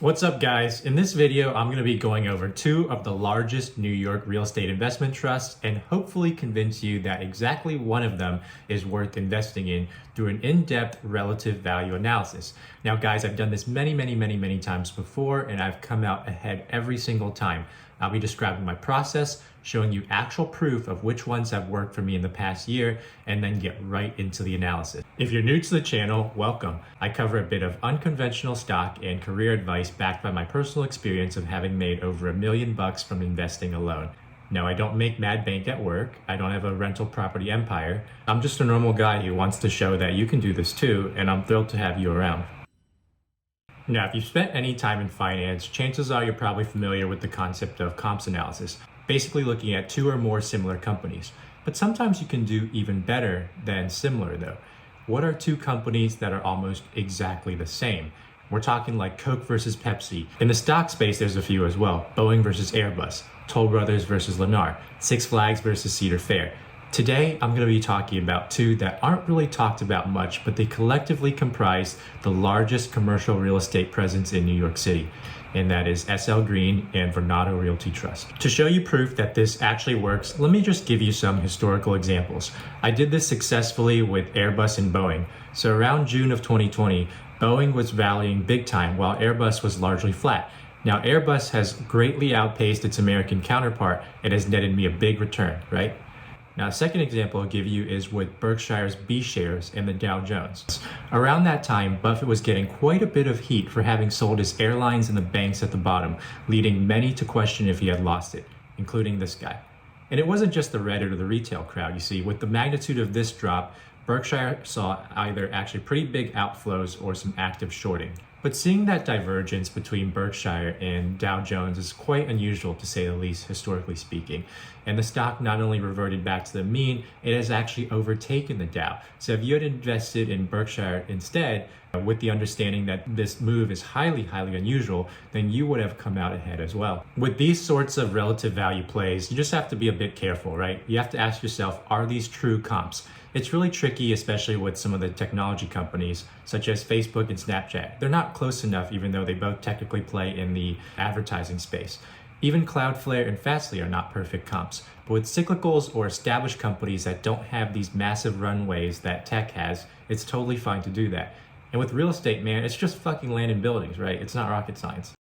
What's up, guys? In this video, I'm going to be going over two of the largest New York real estate investment trusts and hopefully convince you that exactly one of them is worth investing in through an in-depth relative value analysis. Now, guys, I've done this many times before, and I've come out ahead every single time. I'll be describing my process, showing you actual proof of which ones have worked for me in the past year, and then get right into the analysis. If you're new to the channel, welcome. I cover a bit of unconventional stock and career advice backed by my personal experience of having made over $1 million from investing alone. No, I don't make mad bank at work. I don't have a rental property empire. I'm just a normal guy who wants to show that you can do this too, and I'm thrilled to have you around. Now, if you've spent any time in finance, chances are you're probably familiar with the concept of comps analysis, basically looking at two or more similar companies. But sometimes you can do even better than similar though. What are two companies that are almost exactly the same? We're talking like Coke versus Pepsi. In the stock space, there's a few as well. Boeing versus Airbus, Toll Brothers versus Lennar, Six Flags versus Cedar Fair. Today, I'm going to be talking about two that aren't really talked about much, but they collectively comprise the largest commercial real estate presence in New York City, and that is SL Green and Vornado Realty Trust. To show you proof that this actually works, let me just give you some historical examples. I did this successfully with Airbus and Boeing. So around June of 2020, Boeing was rallying big time while Airbus was largely flat. Now, Airbus has greatly outpaced its American counterpart and has netted me a big return, right? Now, a second example I'll give you is with Berkshire's B shares and the Dow Jones. Around that time, Buffett was getting quite a bit of heat for having sold his airlines and the banks at the bottom, leading many to question if he had lost it, including this guy. And it wasn't just the Reddit or the retail crowd, you see. With the magnitude of this drop, Berkshire saw either actually pretty big outflows or some active shorting. But seeing that divergence between Berkshire and Dow Jones is quite unusual, to say the least, historically speaking. And the stock not only reverted back to the mean, it has actually overtaken the Dow. So if you had invested in Berkshire instead, with the understanding that this move is highly unusual, then you would have come out ahead as well. With these sorts of relative value plays, you just have to be a bit careful, right? You have to ask yourself, are these true comps? It's really tricky, especially with some of the technology companies, such as Facebook and Snapchat. They're not close enough, even though they both technically play in the advertising space. Even Cloudflare and Fastly are not perfect comps. But with cyclicals or established companies that don't have these massive runways that tech has, it's totally fine to do that. And with real estate, man, it's just fucking land and buildings, right? It's not rocket science.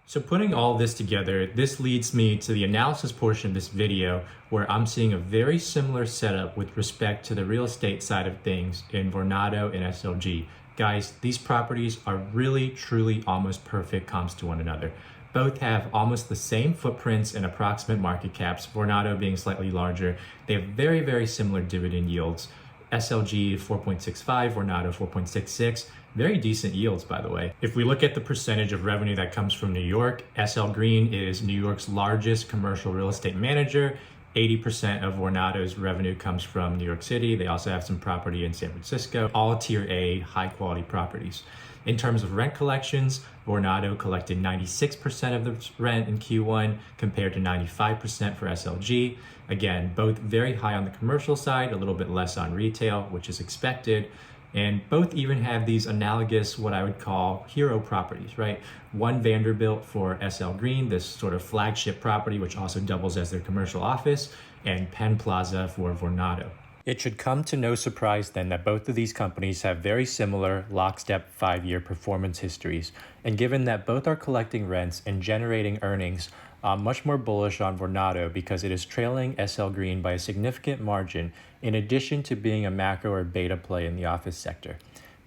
So putting all this together, this leads me to the analysis portion of this video, where I'm seeing a very similar setup with respect to the real estate side of things in Vornado and SLG. Guys, these properties are really, truly almost perfect comps to one another. Both have almost the same footprints and approximate market caps, Vornado being slightly larger. They have very similar dividend yields. SLG 4.65, Vornado 4.66. Very decent yields, by the way. If we look at the percentage of revenue that comes from New York, SL Green is New York's largest commercial real estate manager. 80% of Vornado's revenue comes from New York City. They also have some property in San Francisco, all tier A, high quality properties. In terms of rent collections, Vornado collected 96% of the rent in Q1 compared to 95% for SLG. Again, both very high on the commercial side, a little bit less on retail, which is expected. And both even have these analogous, what I would call hero properties, right? One Vanderbilt for SL Green, this sort of flagship property, which also doubles as their commercial office, and Penn Plaza for Vornado. It should come to no surprise then that both of these companies have very similar lockstep 5-year performance histories. And given that both are collecting rents and generating earnings, I'm much more bullish on Vornado because it is trailing SL Green by a significant margin, in addition to being a macro or beta play in the office sector.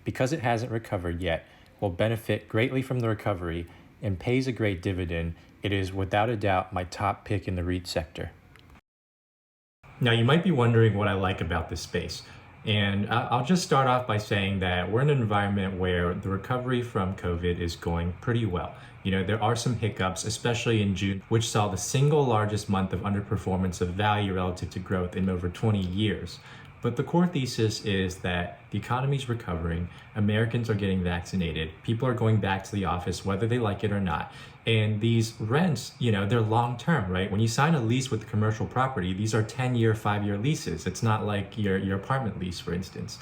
Because it hasn't recovered yet, will benefit greatly from the recovery, and pays a great dividend, it is without a doubt my top pick in the REIT sector. Now, you might be wondering what I like about this space. And I'll just start off by saying that we're in an environment where the recovery from COVID is going pretty well. You know, there are some hiccups, especially in June, which saw the single largest month of underperformance of value relative to growth in over 20 years. But the core thesis is that the economy is recovering, Americans are getting vaccinated, people are going back to the office whether they like it or not. And these rents, you know, they're long-term, right? When you sign a lease with a commercial property, these are 10-year, 5-year leases. It's not like your apartment lease, for instance.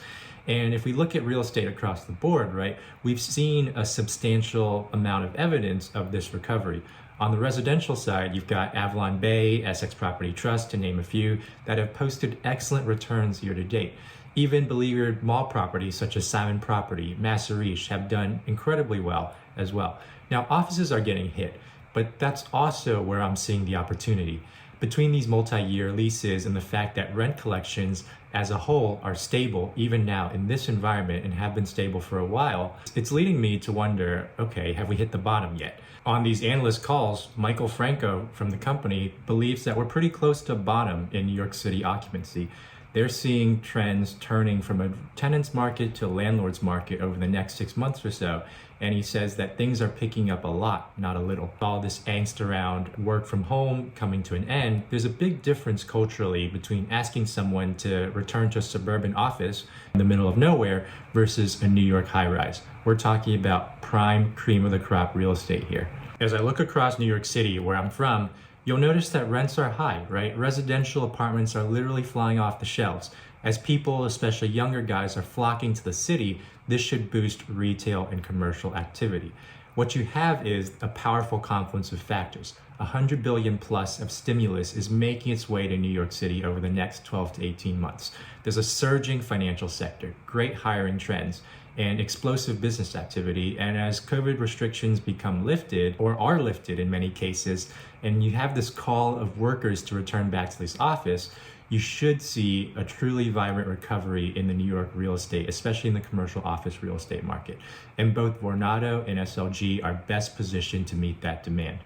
And if we look at real estate across the board, right, we've seen a substantial amount of evidence of this recovery. On the residential side, you've got Avalon Bay, Essex Property Trust, to name a few, that have posted excellent returns year to date. Even beleaguered mall properties such as Simon Property, Massariche have done incredibly well as well. Now, offices are getting hit, but that's also where I'm seeing the opportunity. Between these multi-year leases and the fact that rent collections as a whole are stable even now in this environment and have been stable for a while, it's leading me to wonder, okay, have we hit the bottom yet? On these analyst calls, Michael Franco from the company believes that we're pretty close to bottom in New York City occupancy. They're seeing trends turning from a tenant's market to a landlord's market over the next 6 months or so. And he says that things are picking up a lot, not a little. All this angst around work from home coming to an end, there's a big difference culturally between asking someone to return to a suburban office in the middle of nowhere versus a New York high-rise. We're talking about prime cream of the crop real estate here. As I look across New York City, where I'm from, you'll notice that rents are high, right? Residential apartments are literally flying off the shelves. As people, especially younger guys, are flocking to the city, this should boost retail and commercial activity. What you have is a powerful confluence of factors. 100 billion plus of stimulus is making its way to New York City over the next 12 to 18 months. There's a surging financial sector, great hiring trends, and explosive business activity. And as COVID restrictions become lifted, or are lifted in many cases, and you have this call of workers to return back to this office, you should see a truly vibrant recovery in the New York real estate, especially in the commercial office real estate market. And both Vornado and SLG are best positioned to meet that demand.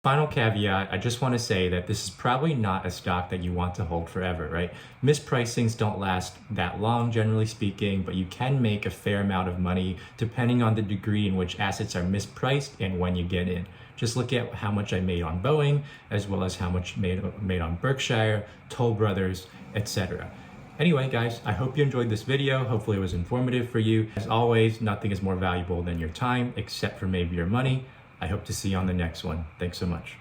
Final caveat, I just want to say that this is probably not a stock that you want to hold forever, right? Mispricings don't last that long, generally speaking, but you can make a fair amount of money depending on the degree in which assets are mispriced and when you get in. Just look at how much I made on Boeing, as well as how much made on Berkshire, Toll Brothers, etc. Anyway, guys, I hope you enjoyed this video. Hopefully it was informative for you. As always, nothing is more valuable than your time, except for maybe your money. I hope to see you on the next one. Thanks so much.